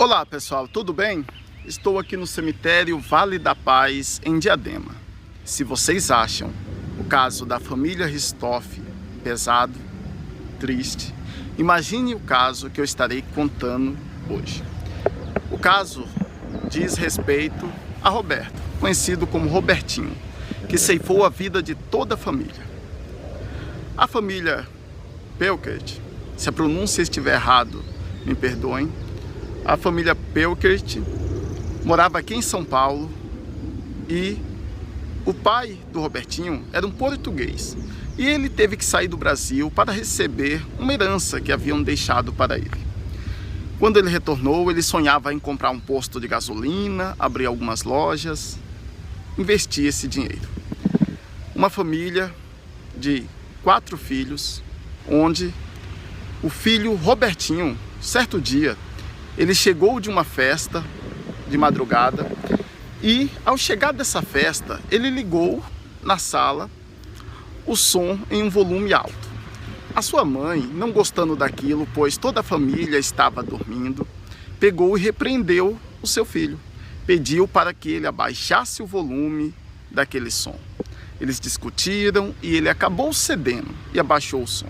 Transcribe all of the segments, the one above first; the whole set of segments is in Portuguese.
Olá pessoal, tudo bem? Estou aqui no cemitério Vale da Paz, em Diadema. Se vocês acham o caso da família Ristoff pesado, triste, imagine o caso que eu estarei contando hoje. O caso diz respeito a Roberto, conhecido como Robertinho, que ceifou a vida de toda a família. A família Peukert, se a pronúncia estiver errado, me perdoem. A família Peukert morava aqui em São Paulo e o pai do Robertinho era um português. E ele teve que sair do Brasil para receber uma herança que haviam deixado para ele. Quando ele retornou, ele sonhava em comprar um posto de gasolina, abrir algumas lojas, investir esse dinheiro. Uma família de 4 filhos, onde o filho Robertinho, certo dia, ele chegou de uma festa de madrugada e, ao chegar dessa festa, ele ligou na sala o som em um volume alto. A sua mãe, não gostando daquilo, pois toda a família estava dormindo, pegou e repreendeu o seu filho. Pediu para que ele abaixasse o volume daquele som. Eles discutiram e ele acabou cedendo e abaixou o som.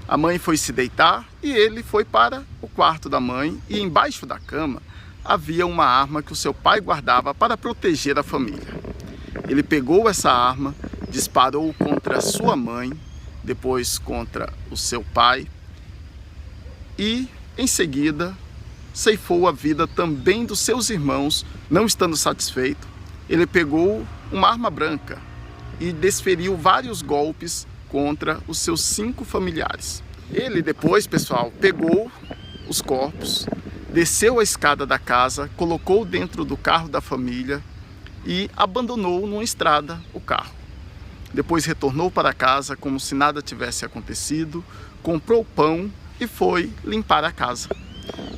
A mãe foi se deitar e ele foi para o quarto da mãe e embaixo da cama havia uma arma que o seu pai guardava para proteger a família. Ele pegou essa arma, disparou contra sua mãe, depois contra o seu pai e, em seguida, ceifou a vida também dos seus irmãos. Não estando satisfeito, ele pegou uma arma branca e desferiu vários golpes contra os seus 5 familiares. Ele depois, pessoal, pegou os corpos, desceu a escada da casa, colocou dentro do carro da família e abandonou numa estrada o carro. Depois retornou para casa como se nada tivesse acontecido, comprou pão e foi limpar a casa.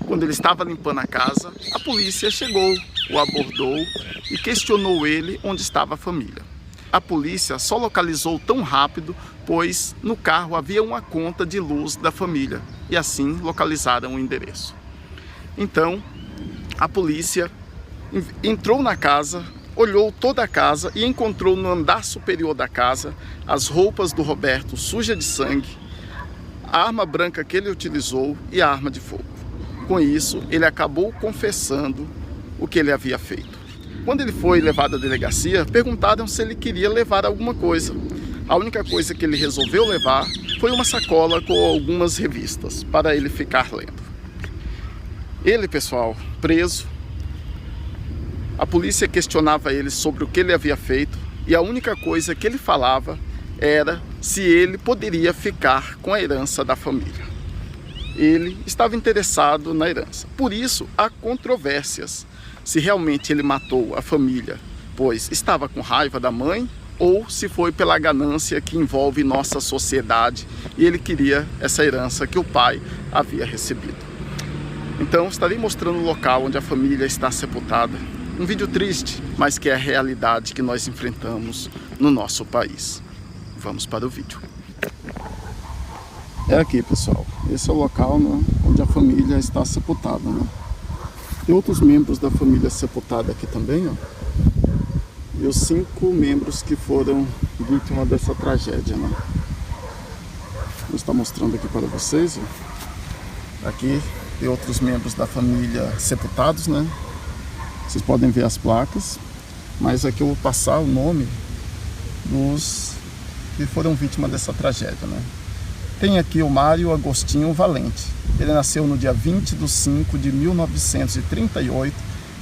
Quando ele estava limpando a casa, a polícia chegou, o abordou e questionou ele onde estava a família. A polícia só localizou tão rápido, pois no carro havia uma conta de luz da família e assim localizaram o endereço. Então, a polícia entrou na casa, olhou toda a casa e encontrou no andar superior da casa as roupas do Roberto sujas de sangue, a arma branca que ele utilizou e a arma de fogo. Com isso, ele acabou confessando o que ele havia feito. Quando ele foi levado à delegacia, perguntaram se ele queria levar alguma coisa. A única coisa que ele resolveu levar foi uma sacola com algumas revistas para ele ficar lendo. Ele, pessoal, preso, a polícia questionava ele sobre o que ele havia feito e a única coisa que ele falava era se ele poderia ficar com a herança da família. Ele estava interessado na herança. Por isso, há controvérsias se realmente ele matou a família, pois estava com raiva da mãe, ou se foi pela ganância que envolve nossa sociedade e ele queria essa herança que o pai havia recebido. Então, estarei mostrando o local onde a família está sepultada. Um vídeo triste, mas que é a realidade que nós enfrentamos no nosso país. Vamos para o vídeo. É aqui, pessoal. Esse é o local, né, onde a família está sepultada, né? Tem outros membros da família sepultada aqui também, ó. E os 5 membros que foram vítimas dessa tragédia, né? Vou estar mostrando aqui para vocês, ó. Aqui tem outros membros da família sepultados, né? Vocês podem ver as placas, mas aqui eu vou passar o nome dos que foram vítimas dessa tragédia, né? Tem aqui o Mário Agostinho Valente. Ele nasceu no dia 20/5/1938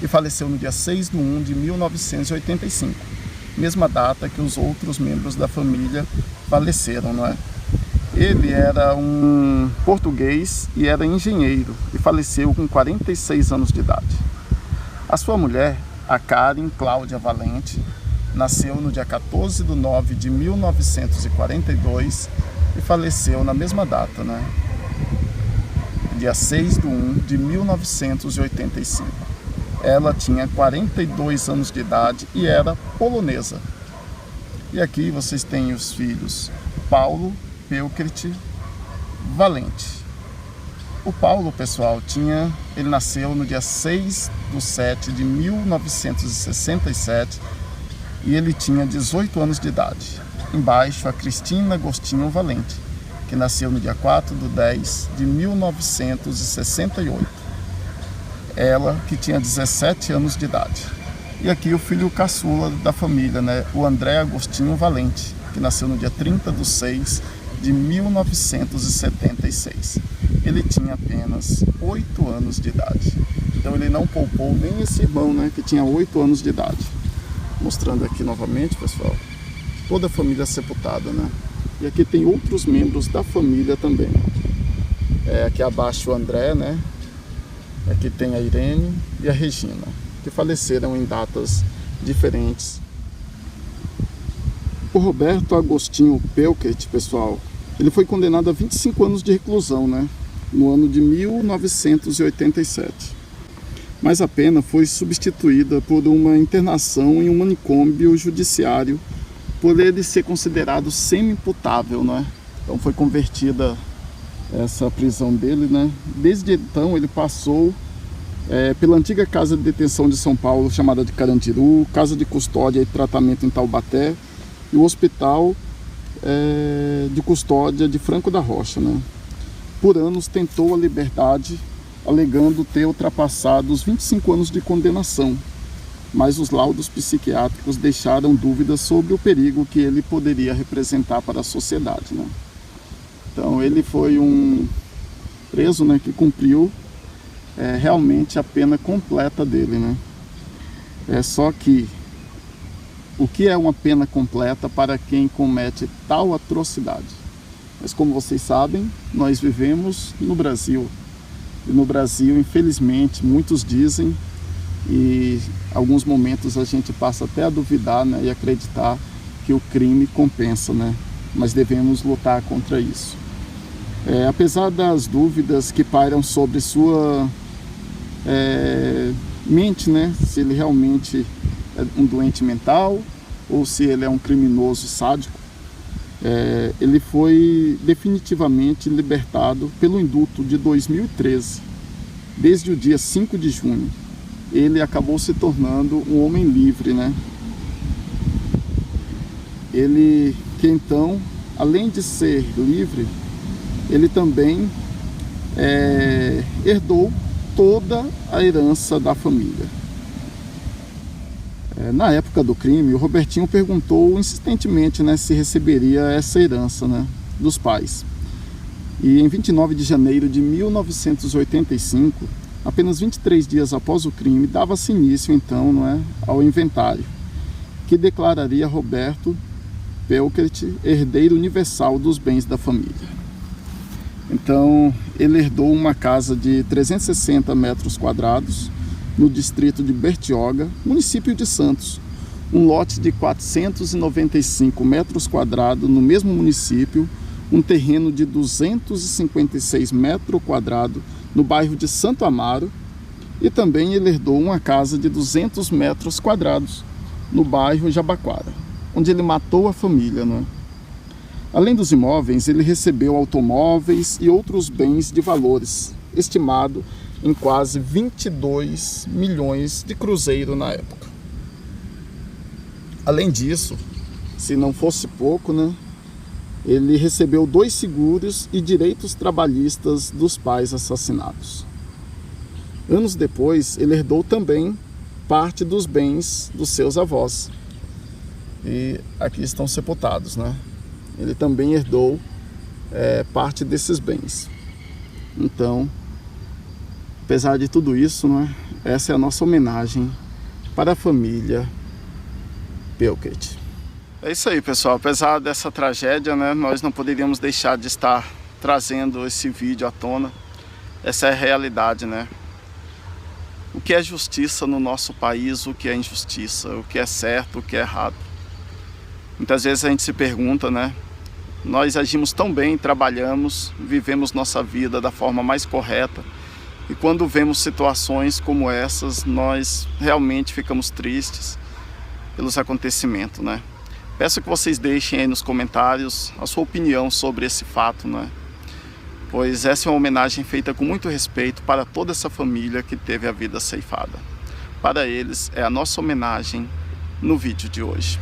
e faleceu no dia 6/1/1985. Mesma data que os outros membros da família faleceram, não é? Ele era um português e era engenheiro e faleceu com 46 anos de idade. A sua mulher, a Karen Cláudia Valente, nasceu no dia 14/9/1942 e faleceu na mesma data, né? Dia 6/1/1985. Ela tinha 42 anos de idade e era polonesa. E aqui vocês têm os filhos Paulo Peukert Valente O Paulo, pessoal, ele nasceu no dia 6/7/1967 e ele tinha 18 anos de idade. Embaixo, a Cristina Agostinho Valente, que nasceu no dia 4/10/1968. Ela, que tinha 17 anos de idade. E aqui o filho caçula da família, né? O André Agostinho Valente, que nasceu no dia 30/6/1976. Ele tinha apenas 8 anos de idade. Então ele não poupou nem esse irmão, né, que tinha 8 anos de idade. Mostrando aqui novamente, pessoal, toda a família sepultada, né? E aqui tem outros membros da família também. Aqui abaixo o André, né? Aqui tem a Irene e a Regina, que faleceram em datas diferentes. O Roberto Agostinho Pelkert, pessoal, ele foi condenado a 25 anos de reclusão, né? No ano de 1987. Mas a pena foi substituída por uma internação em um manicômio judiciário, por ele ser considerado semi-imputável, né? Então foi convertida essa prisão dele, né? Desde então ele passou pela antiga casa de detenção de São Paulo, chamada de Carandiru, casa de custódia e tratamento em Taubaté, e o hospital de custódia de Franco da Rocha, né? Por anos tentou a liberdade, alegando ter ultrapassado os 25 anos de condenação, mas os laudos psiquiátricos deixaram dúvidas sobre o perigo que ele poderia representar para a sociedade, né? Então ele foi um preso, né, que cumpriu realmente a pena completa dele, né? Só que o que é uma pena completa para quem comete tal atrocidade? Mas como vocês sabem, nós vivemos no Brasil. E no Brasil, infelizmente, muitos dizem, e em alguns momentos a gente passa até a duvidar, né, e acreditar que o crime compensa, né? Mas devemos lutar contra isso. Apesar das dúvidas que pairam sobre sua mente, né, se ele realmente é um doente mental ou se ele é um criminoso sádico, ele foi definitivamente libertado pelo indulto de 2013. Desde o dia 5 de junho, ele acabou se tornando um homem livre, né? Ele que então, além de ser livre, ele também herdou toda a herança da família. Na época do crime, o Robertinho perguntou insistentemente, né, se receberia essa herança, né, dos pais. E em 29 de janeiro de 1985, apenas 23 dias após o crime, dava-se início então, não é, ao inventário, que declararia Roberto Pelkert herdeiro universal dos bens da família. Então, ele herdou uma casa de 360 metros quadrados no distrito de Bertioga, município de Santos, um lote de 495 metros quadrados no mesmo município, um terreno de 256 metros quadrados no bairro de Santo Amaro, e também ele herdou uma casa de 200 metros quadrados no bairro Jabaquara, onde ele matou a família, né? Além dos imóveis, ele recebeu automóveis e outros bens de valores, estimado em quase 22 milhões de cruzeiro na época. Além disso, se não fosse pouco, né, ele recebeu 2 seguros e direitos trabalhistas dos pais assassinados. Anos depois, ele herdou também parte dos bens dos seus avós. E aqui estão sepultados, né? Ele também herdou parte desses bens. Então, apesar de tudo isso, né, essa é a nossa homenagem para a família Pelkert. É isso aí, pessoal. Apesar dessa tragédia, né, nós não poderíamos deixar de estar trazendo esse vídeo à tona. Essa é a realidade, né? O que é justiça no nosso país, o que é injustiça, o que é certo, o que é errado. Muitas vezes a gente se pergunta, né? Nós agimos tão bem, trabalhamos, vivemos nossa vida da forma mais correta. E quando vemos situações como essas, nós realmente ficamos tristes pelos acontecimentos, né? Peço que vocês deixem aí nos comentários a sua opinião sobre esse fato, né? pois essa é uma homenagem feita com muito respeito para toda essa família que teve a vida ceifada. Para eles é a nossa homenagem no vídeo de hoje.